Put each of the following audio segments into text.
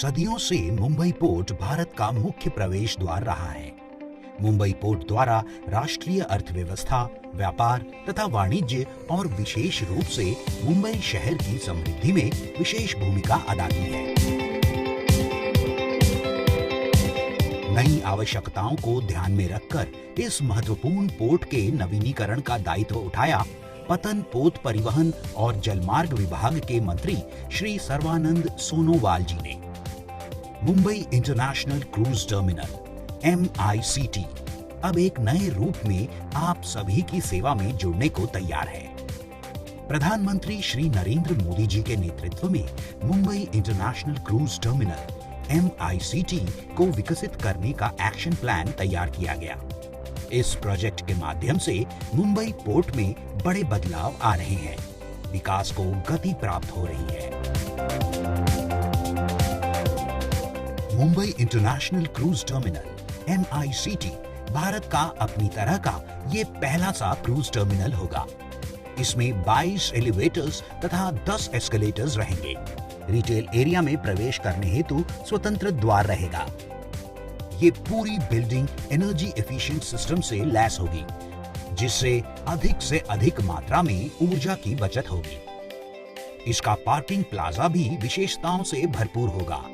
सदियों से मुंबई पोर्ट भारत का मुख्य प्रवेश द्वार रहा है। मुंबई पोर्ट द्वारा राष्ट्रीय अर्थव्यवस्था, व्यापार तथा वाणिज्य और विशेष रूप से मुंबई शहर की समृद्धि में विशेष भूमिका अदा की है। नई आवश्यकताओं को ध्यान में रखकर इस महत्वपूर्ण पोर्ट के नवीनीकरण का दायित्व उठाया पतन, पोत परिवहन और जलमार्ग विभाग के मंत्री श्री सर्बानंद सोनोवाल जी ने। Mumbai international cruise terminal MICT अब एक नए रूप में आप सभी की सेवा में जुड़ने को तैयार है। प्रधानमंत्री श्री नरेंद्र मोदी जी के नेतृत्व में Mumbai international cruise terminal MICT को विकसित करने का एक्शन प्लान तैयार किया गया। इस प्रोजेक्ट के माध्यम से मुंबई पोर्ट में बड़े बदलाव आ रहे हैं, विकास को गति प्राप्त हो रही है। Mumbai international cruise terminal MICT Bharat का अपनी तरह का ये पहला सा क्रूज टर्मिनल होगा। इसमें 22 एलिवेटर्स तथा 10 एस्केलेटर्स रहेंगे। रिटेल एरिया में प्रवेश करने हेतु स्वतंत्र द्वार रहेगा। ये पूरी बिल्डिंग एनर्जी एफिशिएंट सिस्टम से लैस होगी, जिससे अधिक से अधिक मात्रा में ऊर्जा की बचत होगी। इसका पार्किंग प्लाजा भी विशेषताओं से भरपूर होगा।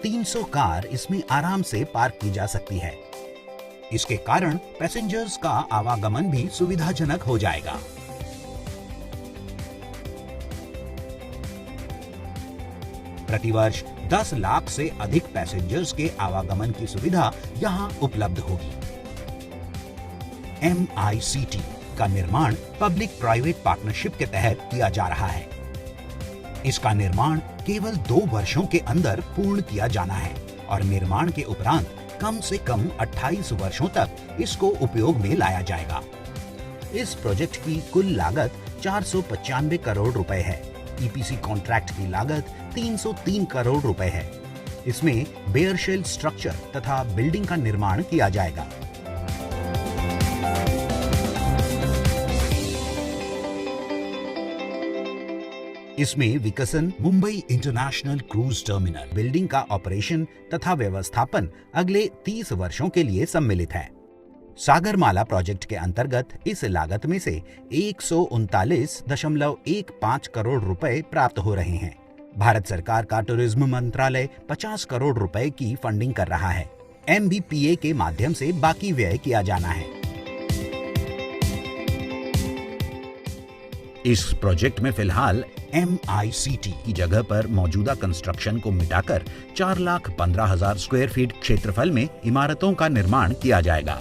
300 कार इसमें आराम से पार्क की जा सकती है। इसके कारण पैसेंजर्स का आवागमन भी सुविधाजनक हो जाएगा। प्रतिवर्ष 10 लाख से अधिक पैसेंजर्स के आवागमन की सुविधा यहां उपलब्ध होगी। MICT का निर्माण पब्लिक प्राइवेट पार्टनरशिप के तहत किया जा रहा है। इसका निर्माण केवल 2 वर्षों के अंदर पूर्ण किया जाना है और निर्माण के उपरांत कम से कम 28 वर्षों तक इसको उपयोग में लाया जाएगा। इस प्रोजेक्ट की कुल लागत 495 करोड़ रुपए है। EPC कॉन्ट्रैक्ट की लागत 303 करोड़ रुपए है। इसमें बेयर शेल स्ट्रक्चर तथा बिल्डिंग का निर्माण किया जाएगा। इसमें विकसन, Mumbai international cruise terminal building का ऑपरेशन तथा व्यवस्थापन अगले 30 वर्षों के लिए सम्मिलित है। सागरमाला प्रोजेक्ट के अंतर्गत इस लागत में से 139.15 करोड़ रुपए प्राप्त हो रहे हैं। भारत सरकार का टूरिज्म मंत्रालय 50 करोड़ रुपए की फंडिंग कर रहा है। MBPA के माध्यम से बाकी व्यय किया जाना है। इस प्रोजेक्ट में फिलहाल MICT की जगह पर मौजूदा कंस्ट्रक्शन को मिटाकर 4,15,000 स्क्वायर फीट क्षेत्रफल में इमारतों का निर्माण किया जाएगा।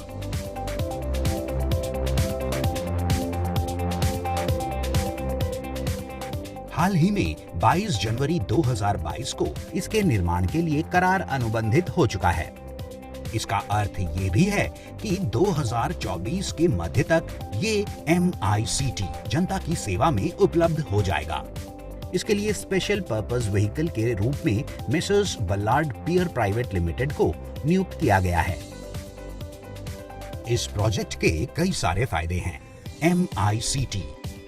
हाल ही में 22 जनवरी 2022 को इसके निर्माण के लिए करार अनुबंधित हो चुका है। इसका अर्थ ये भी है कि 2024 के मध्य तक ये MICT जनता की सेवा में उपलब्ध हो जाएगा। इसके लिए स्पेशल पर्पस व्हीकल के रूप में मेसर्स बल्लार्ड पियर प्राइवेट लिमिटेड को नियुक्त किया गया है। इस प्रोजेक्ट के कई सारे फायदे हैं। MICT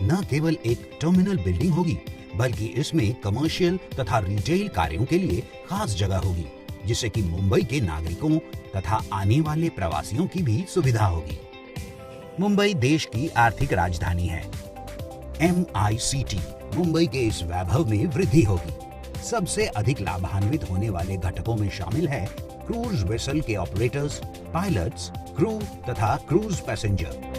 न केवल एक टर्मिनल बिल्डिंग होगी, बल्कि इसमें कमर्शियल तथा रिटेल कार्यों के लिए खास जगह होगी, जिससे कि मुंबई के नागरिकों तथा आने वाले प्रवासियों की भी सुविधा होगी। मुंबई देश की आर्थिक राजधानी है। MICT मुंबई के इस वैभव में वृद्धि होगी। सबसे अधिक लाभान्वित होने वाले घटकों में शामिल है क्रूज वेसल के ऑपरेटर्स, पायलट्स, क्रू तथा क्रूज पैसेंजर।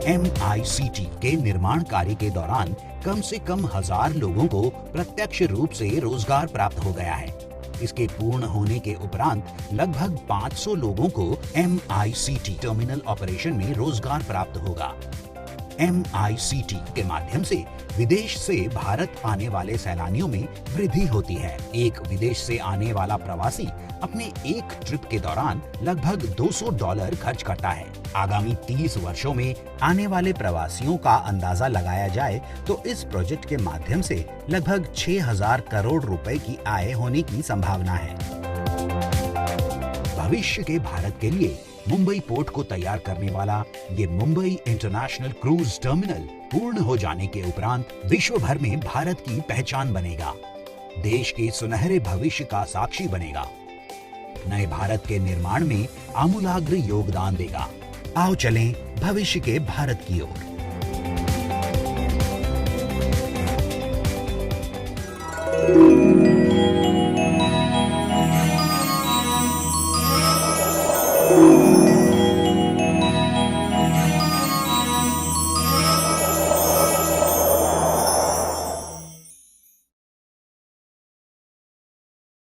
MICT के निर्माण कार्य के दौरान कम से कम 1000 लोगों को प्रत्यक्ष रूप से रोजगार प्राप्त हो गया है। इसके पूर्ण होने के उपरांत लगभग 500 लोगों को MICT टर्मिनल ऑपरेशन में रोजगार प्राप्त होगा। MICT के माध्यम से विदेश से भारत आने वाले सैलानियों में वृद्धि होती है। एक विदेश से आने वाला प्रवासी अपने एक ट्रिप के दौरान लगभग $200 खर्च करता है। आगामी 30 वर्षों में आने वाले प्रवासियों का अंदाजा लगाया जाए तो इस प्रोजेक्ट के माध्यम से लगभग 6,000 करोड़ रुपए की आय होने की संभावना है। भविष्य के भारत के लिए मुंबई पोर्ट को तैयार करने वाला ये मुंबई इंटरनेशनल क्रूज टर्मिनल पूर्ण हो जाने के उपरांत विश्व भर में भारत की पहचान बनेगा, देश के सुनहरे भविष्य का साक्षी बनेगा, नए भारत के निर्माण में आमूलाग्र योगदान देगा। आओ चलें भविष्य के भारत की ओर।